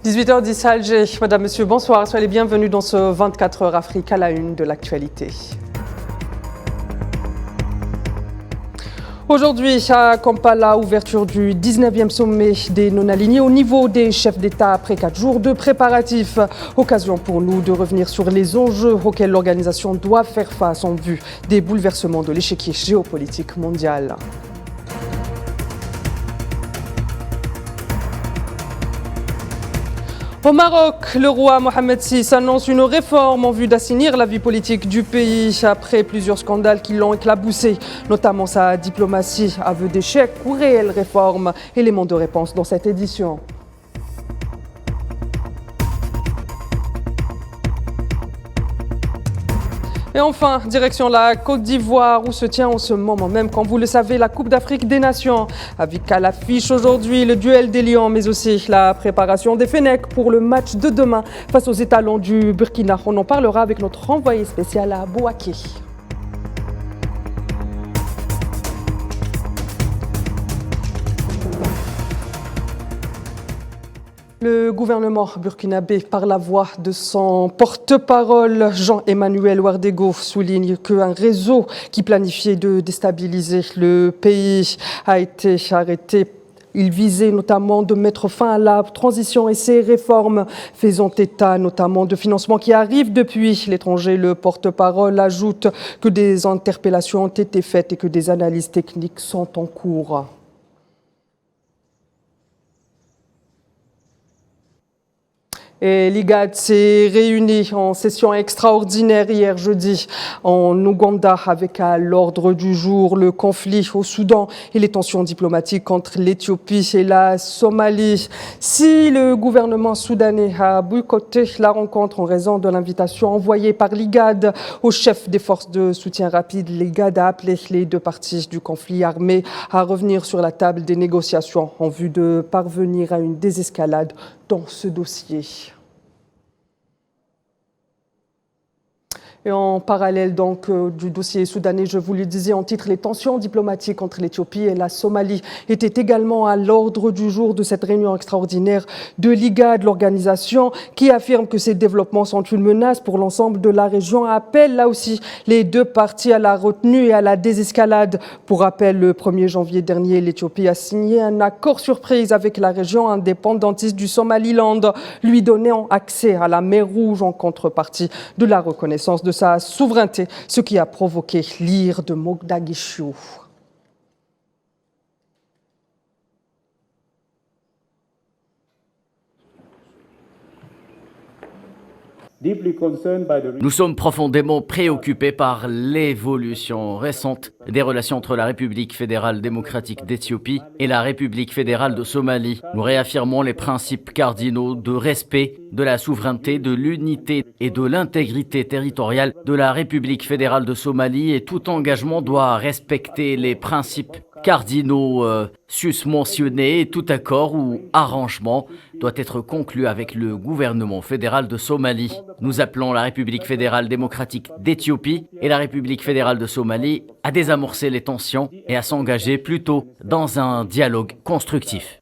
18h10 à Alger. Madame, Monsieur, bonsoir. Soyez les bienvenus dans ce 24 heures Afrique à la une de l'actualité. Aujourd'hui, à Kampala, ouverture du 19e sommet des non-alignés au niveau des chefs d'État après 4 jours de préparatifs. Occasion pour nous de revenir sur les enjeux auxquels l'organisation doit faire face en vue des bouleversements de l'échiquier géopolitique mondial. Au Maroc, le roi Mohamed VI annonce une réforme en vue d'assainir la vie politique du pays après plusieurs scandales qui l'ont éclaboussé, notamment sa diplomatie, aveu d'échec ou réelle réforme. Élément de réponse dans cette édition. Et enfin, direction la Côte d'Ivoire où se tient en ce moment même, comme vous le savez, la Coupe d'Afrique des Nations. Avec à l'affiche aujourd'hui le duel des Lions, mais aussi la préparation des Fennecs pour le match de demain face aux étalons du Burkina. On en parlera avec notre envoyé spécial à Bouaké. Le gouvernement burkinabé, par la voix de son porte-parole, Jean-Emmanuel Ouardego, souligne qu'un réseau qui planifiait de déstabiliser le pays a été arrêté. Il visait notamment de mettre fin à la transition et ses réformes, faisant état notamment de financements qui arrivent depuis l'étranger. Le porte-parole ajoute que des interpellations ont été faites et que des analyses techniques sont en cours. Et l'IGAD s'est réunie en session extraordinaire hier jeudi en Ouganda avec à l'ordre du jour le conflit au Soudan et les tensions diplomatiques entre l'Éthiopie et la Somalie. Si le gouvernement soudanais a boycotté la rencontre en raison de l'invitation envoyée par l'IGAD au chef des forces de soutien rapide, l'IGAD a appelé les deux parties du conflit armé à revenir sur la table des négociations en vue de parvenir à une désescalade dans ce dossier. Et en parallèle donc du dossier soudanais, je vous le disais en titre, les tensions diplomatiques entre l'Éthiopie et la Somalie étaient également à l'ordre du jour de cette réunion extraordinaire de l'IGAD, l'organisation qui affirme que ces développements sont une menace pour l'ensemble de la région, appelle là aussi les deux parties à la retenue et à la désescalade. Pour rappel, le 1er janvier dernier, l'Éthiopie a signé un accord surprise avec la région indépendantiste du Somaliland, lui donnant accès à la mer Rouge en contrepartie de la reconnaissance de sa souveraineté, ce qui a provoqué l'ire de Mogadiscio. Nous sommes profondément préoccupés par l'évolution récente des relations entre la République fédérale démocratique d'Éthiopie et la République fédérale de Somalie. Nous réaffirmons les principes cardinaux de respect de la souveraineté, de l'unité et de l'intégrité territoriale de la République fédérale de Somalie, et tout engagement doit respecter les principes cardinaux susmentionnés, et tout accord ou arrangement doit être conclu avec le gouvernement fédéral de Somalie. Nous appelons la République fédérale démocratique d'Éthiopie et la République fédérale de Somalie à désamorcer les tensions et à s'engager plutôt dans un dialogue constructif.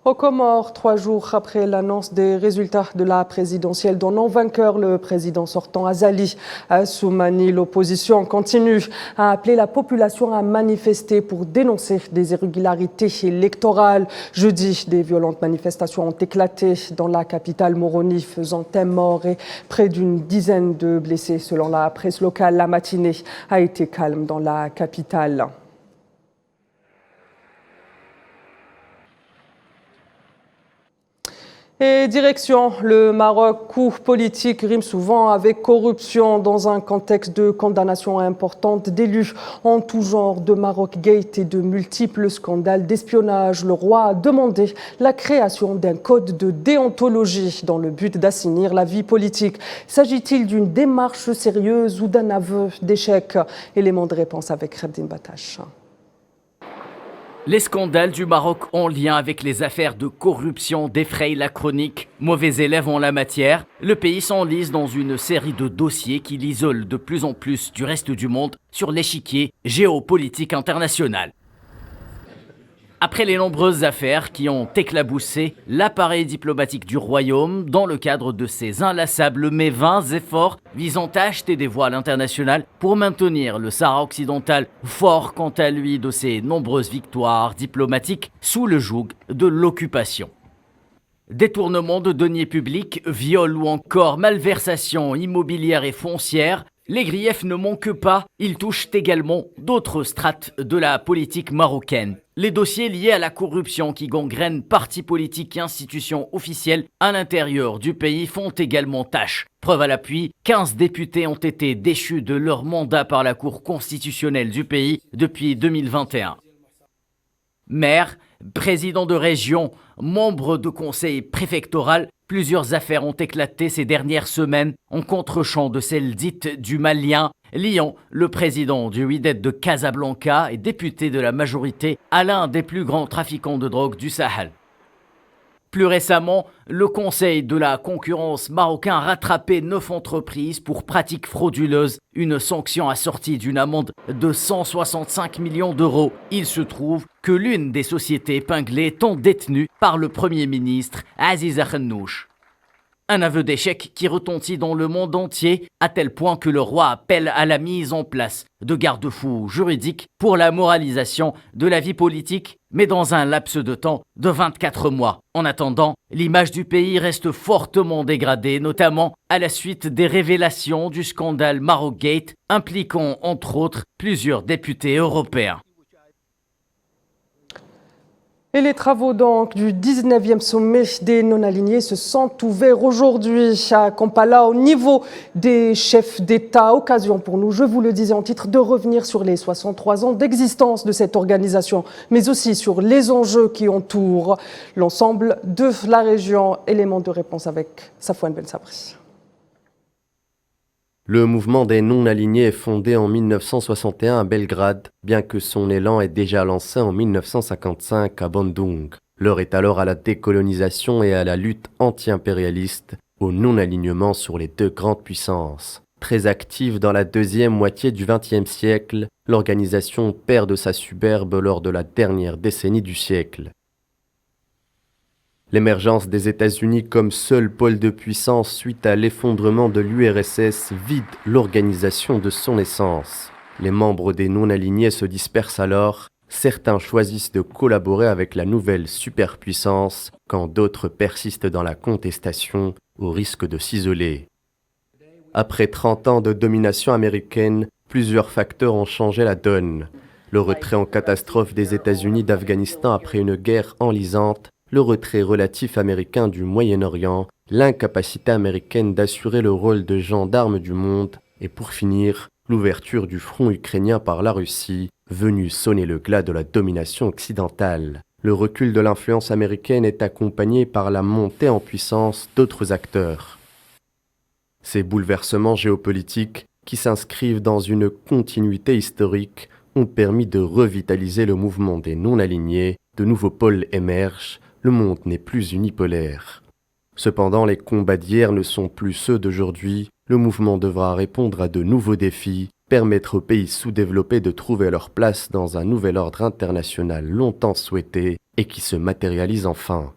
Aux Comores, 3 jours après l'annonce des résultats de la présidentielle dont non vainqueur le président sortant Azali Assoumani, l'opposition continue à appeler la population à manifester pour dénoncer des irrégularités électorales. Jeudi, des violentes manifestations ont éclaté dans la capitale Moroni, faisant un mort et près d'une dizaine de blessés. Selon la presse locale, la matinée a été calme dans la capitale. Et direction le Maroc, coup politique rime souvent avec corruption dans un contexte de condamnation importante d'élus en tout genre de Maroc Gate et de multiples scandales d'espionnage. Le roi a demandé la création d'un code de déontologie dans le but d'assainir la vie politique. S'agit-il d'une démarche sérieuse ou d'un aveu d'échec? Élément de réponse avec Khabdin Batache. Les scandales du Maroc en lien avec les affaires de corruption défrayent la chronique. Mauvais élève en la matière, le pays s'enlise dans une série de dossiers qui l'isolent de plus en plus du reste du monde sur l'échiquier géopolitique international. Après les nombreuses affaires qui ont éclaboussé l'appareil diplomatique du royaume dans le cadre de ses inlassables mais vains efforts visant à acheter des voiles internationales pour maintenir le Sahara occidental fort quant à lui de ses nombreuses victoires diplomatiques sous le joug de l'occupation. Détournement de deniers publics, viol ou encore malversation immobilière et foncière, les griefs ne manquent pas, ils touchent également d'autres strates de la politique marocaine. Les dossiers liés à la corruption qui gangrènent partis politiques et institutions officielles à l'intérieur du pays font également tâche. Preuve à l'appui, 15 députés ont été déchus de leur mandat par la Cour constitutionnelle du pays depuis 2021. Maire, président de région, membre de conseil préfectoral, plusieurs affaires ont éclaté ces dernières semaines en contre-champ de celles dites du Malien, liant le président du Wydad de Casablanca et député de la majorité à l'un des plus grands trafiquants de drogue du Sahel. Plus récemment, le Conseil de la concurrence marocain a rattrapé 9 entreprises pour pratiques frauduleuses, une sanction assortie d'une amende de 165 millions d'euros. Il se trouve que l'une des sociétés épinglées étant détenue par le Premier ministre Aziz Akhannouch. Un aveu d'échec qui retentit dans le monde entier, à tel point que le roi appelle à la mise en place de garde-fous juridiques pour la moralisation de la vie politique, mais dans un laps de temps de 24 mois. En attendant, l'image du pays reste fortement dégradée, notamment à la suite des révélations du scandale Marocgate, impliquant entre autres plusieurs députés européens. Et les travaux donc du 19e sommet des non-alignés se sont ouverts aujourd'hui à Kampala au niveau des chefs d'État. Occasion pour nous, je vous le disais en titre, de revenir sur les 63 ans d'existence de cette organisation, mais aussi sur les enjeux qui entourent l'ensemble de la région. Élément de réponse avec Safouane Ben Sabri. Le mouvement des non-alignés est fondé en 1961 à Belgrade, bien que son élan est déjà lancé en 1955 à Bandung. L'heure est alors à la décolonisation et à la lutte anti-impérialiste, au non-alignement sur les deux grandes puissances. Très active dans la deuxième moitié du XXe siècle, l'organisation perd de sa superbe lors de la dernière décennie du siècle. L'émergence des États-Unis comme seul pôle de puissance suite à l'effondrement de l'URSS vide l'organisation de son essence. Les membres des non-alignés se dispersent alors, certains choisissent de collaborer avec la nouvelle superpuissance, quand d'autres persistent dans la contestation au risque de s'isoler. Après 30 ans de domination américaine, plusieurs facteurs ont changé la donne. Le retrait en catastrophe des États-Unis d'Afghanistan après une guerre enlisante, le retrait relatif américain du Moyen-Orient, l'incapacité américaine d'assurer le rôle de gendarme du monde, et pour finir, l'ouverture du front ukrainien par la Russie, venue sonner le glas de la domination occidentale. Le recul de l'influence américaine est accompagné par la montée en puissance d'autres acteurs. Ces bouleversements géopolitiques, qui s'inscrivent dans une continuité historique, ont permis de revitaliser le mouvement des non-alignés, de nouveaux pôles émergent, le monde n'est plus unipolaire. Cependant, les combats d'hier ne sont plus ceux d'aujourd'hui. Le mouvement devra répondre à de nouveaux défis, permettre aux pays sous-développés de trouver leur place dans un nouvel ordre international longtemps souhaité et qui se matérialise enfin.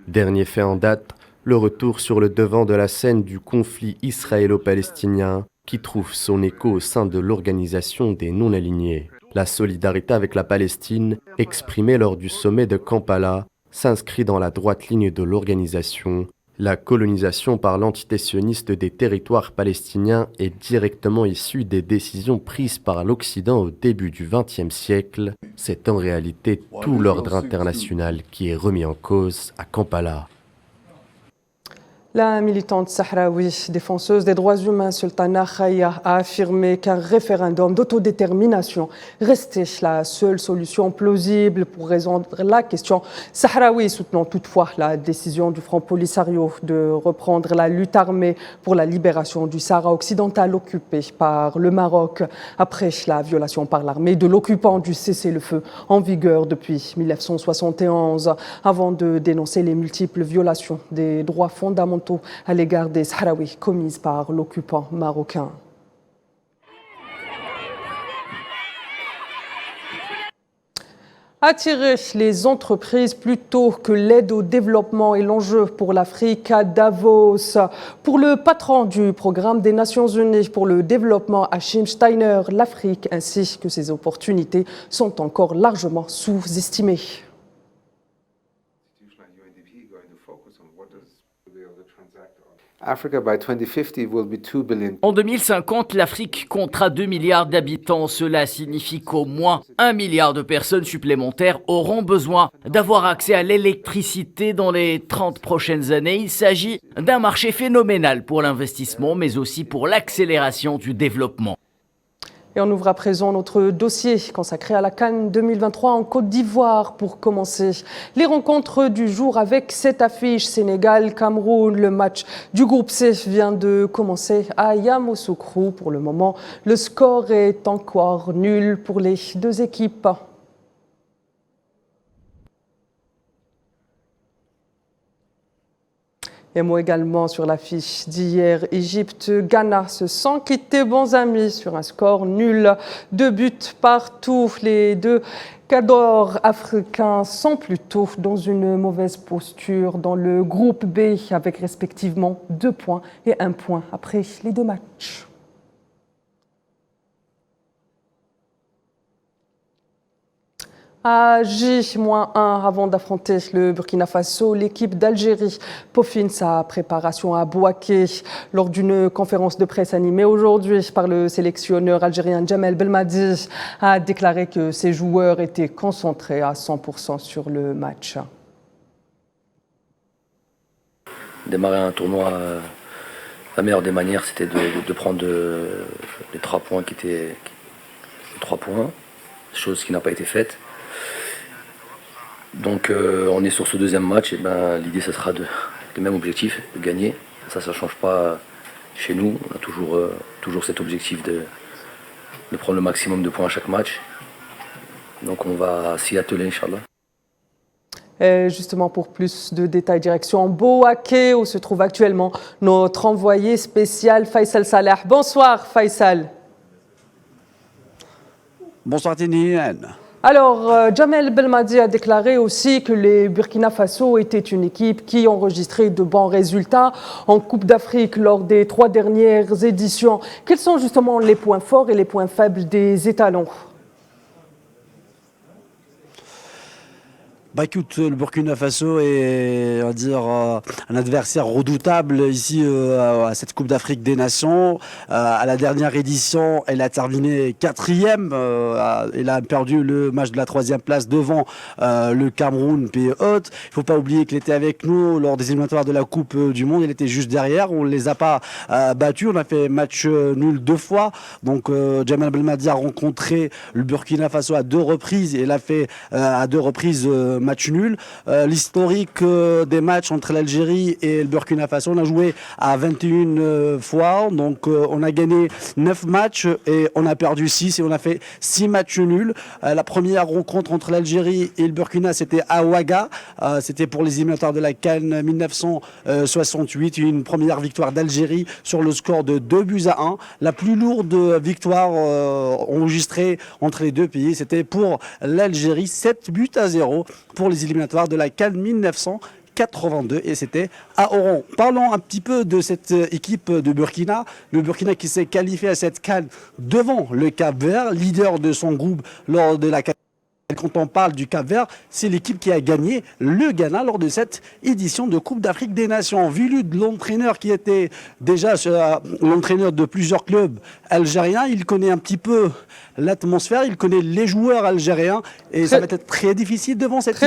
Dernier fait en date, le retour sur le devant de la scène du conflit israélo-palestinien qui trouve son écho au sein de l'organisation des non-alignés. La solidarité avec la Palestine, exprimée lors du sommet de Kampala, s'inscrit dans la droite ligne de l'organisation. La colonisation par l'entité sioniste des territoires palestiniens est directement issue des décisions prises par l'Occident au début du XXe siècle. C'est en réalité tout l'ordre international qui est remis en cause à Kampala. La militante sahraoui, défenseuse des droits humains, Sultana Khaya, a affirmé qu'un référendum d'autodétermination restait la seule solution plausible pour résoudre la question sahraoui, soutenant toutefois la décision du Front Polisario de reprendre la lutte armée pour la libération du Sahara occidental occupé par le Maroc après la violation par l'armée de l'occupant du cessez-le-feu en vigueur depuis 1971, avant de dénoncer les multiples violations des droits fondamentaux à l'égard des Sahraouis commises par l'occupant marocain. Attirer les entreprises plutôt que l'aide au développement est l'enjeu pour l'Afrique à Davos. Pour le patron du programme des Nations Unies pour le développement, Achim Steiner, l'Afrique ainsi que ses opportunités sont encore largement sous-estimées. En 2050, l'Afrique comptera 2 milliards d'habitants. Cela signifie qu'au moins 1 milliard de personnes supplémentaires auront besoin d'avoir accès à l'électricité dans les 30 prochaines années. Il s'agit d'un marché phénoménal pour l'investissement, mais aussi pour l'accélération du développement. Et on ouvre à présent notre dossier consacré à la CAN 2023 en Côte d'Ivoire pour commencer. Les rencontres du jour avec cette affiche Sénégal-Cameroun. Le match du groupe C vient de commencer à Yamoussoukro. Pour le moment, le score est encore nul pour les deux équipes. Et mot également sur l'affiche d'hier, Égypte-Ghana se sont quittés bons amis sur un score nul. 2 buts partout. Les deux cadors africains sont plutôt dans une mauvaise posture dans le groupe B avec respectivement 2 points et 1 point après les 2 matchs. À J-1 avant d'affronter le Burkina Faso, l'équipe d'Algérie peaufine sa préparation à Bouaké. Lors d'une conférence de presse animée aujourd'hui par le sélectionneur algérien Djamel Belmadi, a déclaré que ses joueurs étaient concentrés à 100% sur le match. Démarrer un tournoi, la meilleure des manières, c'était de prendre les 3 points qui étaient 3 points, chose qui n'a pas été faite. Donc on est sur ce deuxième match, et l'idée ce sera le même objectif, de gagner. Ça ne change pas chez nous, on a toujours cet objectif de prendre le maximum de points à chaque match. Donc on va s'y atteler, Inch'Allah. Et justement, pour plus de détails, direction Bouaké, où se trouve actuellement notre envoyé spécial Faisal Salah. Bonsoir Faisal. Bonsoir Tiniane. Alors, Djamel Belmadi a déclaré aussi que les Burkina Faso étaient une équipe qui enregistrait de bons résultats en Coupe d'Afrique lors des 3 dernières éditions. Quels sont justement les points forts et les points faibles des étalons ? Écoute, le Burkina Faso est, on va dire, un adversaire redoutable ici à cette Coupe d'Afrique des Nations. À la dernière édition, elle a terminé 4e. Elle a perdu le match de la 3e place devant le Cameroun, pays hôte. Il ne faut pas oublier qu'il était avec nous lors des éliminatoires de la Coupe du Monde. Il était juste derrière. On ne les a pas battus. On a fait match nul 2 fois. Donc, Djamel Belmadi a rencontré le Burkina Faso à 2 reprises. Et il a fait à 2 reprises match nul. L'historique des matchs entre l'Algérie et le Burkina Faso, on a joué à 21 fois, donc on a gagné 9 matchs et on a perdu 6 et on a fait 6 matchs nuls. La première rencontre entre l'Algérie et le Burkina, c'était à Ouaga, c'était pour les éliminatoires de la CAN 1968, une première victoire d'Algérie sur le score de 2-1. La plus lourde victoire enregistrée entre les deux pays, c'était pour l'Algérie, 7-0 pour les éliminatoires de la CAN 1982 et c'était à Oran. Parlons un petit peu de cette équipe de Burkina. Le Burkina qui s'est qualifié à cette CAN devant le Cap-Vert, leader de son groupe lors de la CAN. Quand on parle du Cap-Vert, c'est l'équipe qui a gagné le Ghana lors de cette édition de Coupe d'Afrique des Nations. Vu de l'entraîneur qui était déjà l'entraîneur de plusieurs clubs algériens, il connaît un petit peu l'atmosphère, il connaît les joueurs algériens et ça va être très difficile devant cette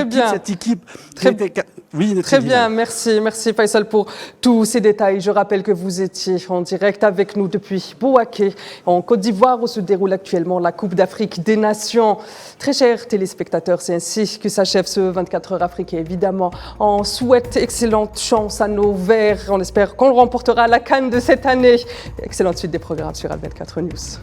équipe. Très bien, merci Faisal pour tous ces détails. Je rappelle que vous étiez en direct avec nous depuis Bouaké, en Côte d'Ivoire, où se déroule actuellement la Coupe d'Afrique des Nations. Très chers téléspectateurs, c'est ainsi que s'achève ce 24 heures Afrique. Et évidemment, on souhaite excellente chance à nos Verts. On espère qu'on le remportera à la CAN de cette année. Excellente suite des programmes sur Al24 News.